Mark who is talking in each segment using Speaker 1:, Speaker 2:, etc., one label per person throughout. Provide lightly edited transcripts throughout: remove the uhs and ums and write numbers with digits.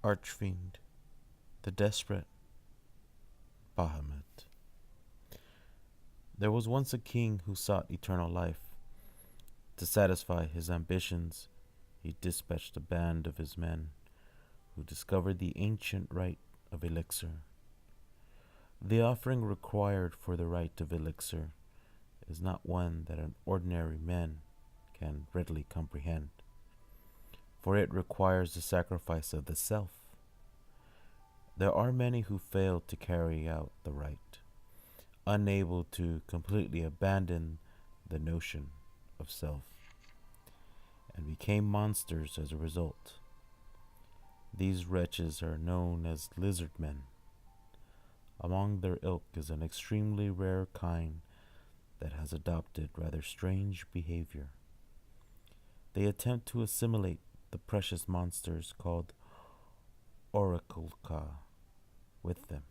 Speaker 1: Archfiend, the desperate Bahamut. There was once a king who sought eternal life. To satisfy his ambitions, he dispatched a band of his men who discovered the ancient rite of elixir. The offering required for the rite of elixir is not one that an ordinary man can readily comprehend, for it requires the sacrifice of the self. There are many who fail to carry out the rite, unable to completely abandon the notion of self, and became monsters as a result. These wretches are known as lizard men. Among their ilk is an extremely rare kind that has adopted rather strange behavior. They attempt to assimilate the precious monsters called Orichalca with them.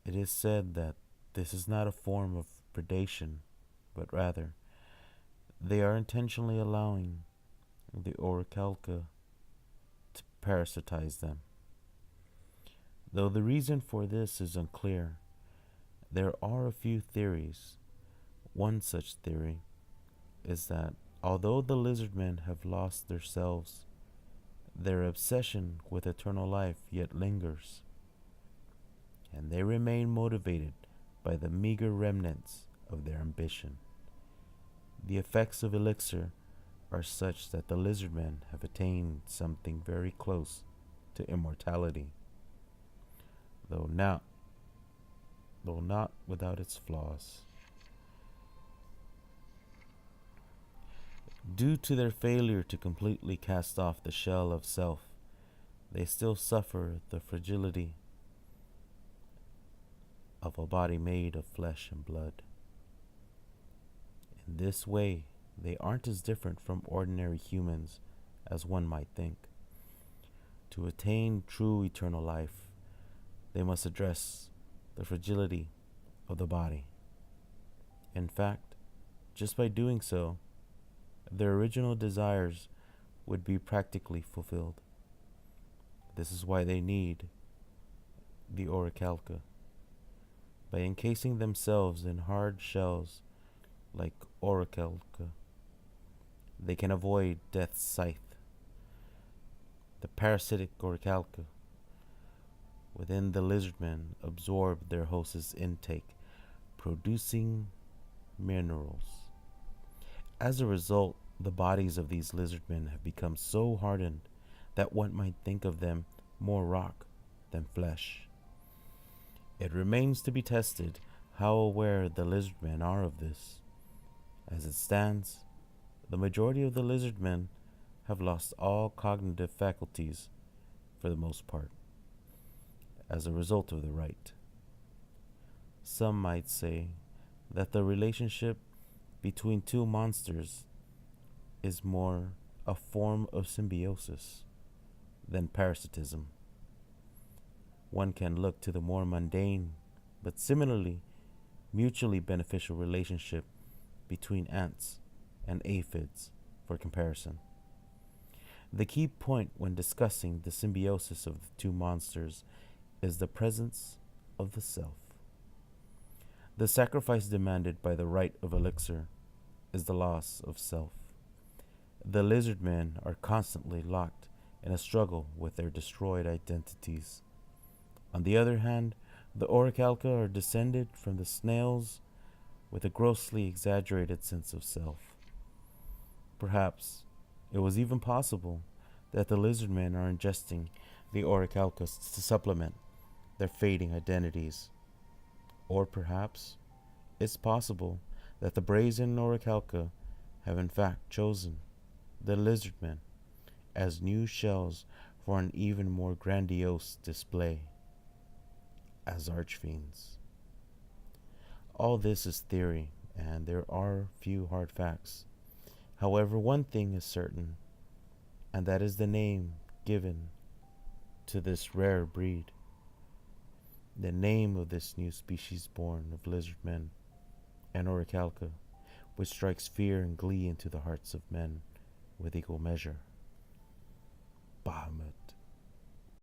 Speaker 1: It is said that this is not a form of predation, but rather they are intentionally allowing the Orichalca to parasitize them. Though the reason for this is unclear, there are a few theories. One such theory is that although the lizardmen have lost their selves, their obsession with eternal life yet lingers, and they remain motivated by the meager remnants of their ambition. The effects of elixir are such that the lizardmen have attained something very close to immortality, though not without its flaws. Due to their failure to completely cast off the shell of self, they still suffer the fragility of a body made of flesh and blood. In this way, they aren't as different from ordinary humans as one might think. To attain true eternal life, they must address the fragility of the body. In fact, just by doing so, their original desires would be practically fulfilled. This is why they need the orichalca. By encasing themselves in hard shells like orichalca, they can avoid death's scythe. The parasitic orichalca within the lizardmen absorb their host's intake, producing minerals. As a result, the bodies of these lizardmen have become so hardened that one might think of them more rock than flesh. It remains to be tested how aware the lizardmen are of this. As it stands, the majority of the lizardmen have lost all cognitive faculties for the most part as a result of the rite. Some might say that the relationship between two monsters is more a form of symbiosis than parasitism. One can look to the more mundane, but similarly mutually beneficial relationship between ants and aphids for comparison. The key point when discussing the symbiosis of the two monsters is the presence of the self. The sacrifice demanded by the rite of elixir is the loss of self. The lizardmen are constantly locked in a struggle with their destroyed identities. On the other hand, the orichalca are descended from the snails with a grossly exaggerated sense of self. Perhaps it was even possible that the lizardmen are ingesting the orichalcas to supplement their fading identities. Or perhaps it's possible that the brazen orichalca have in fact chosen the lizardmen as new shells for an even more grandiose display as archfiends. All this is theory, and there are few hard facts. However, one thing is certain, and that is the name given to this rare breed. The name of this new species born of lizardmen and orichalca, which strikes fear and glee into the hearts of men with equal measure.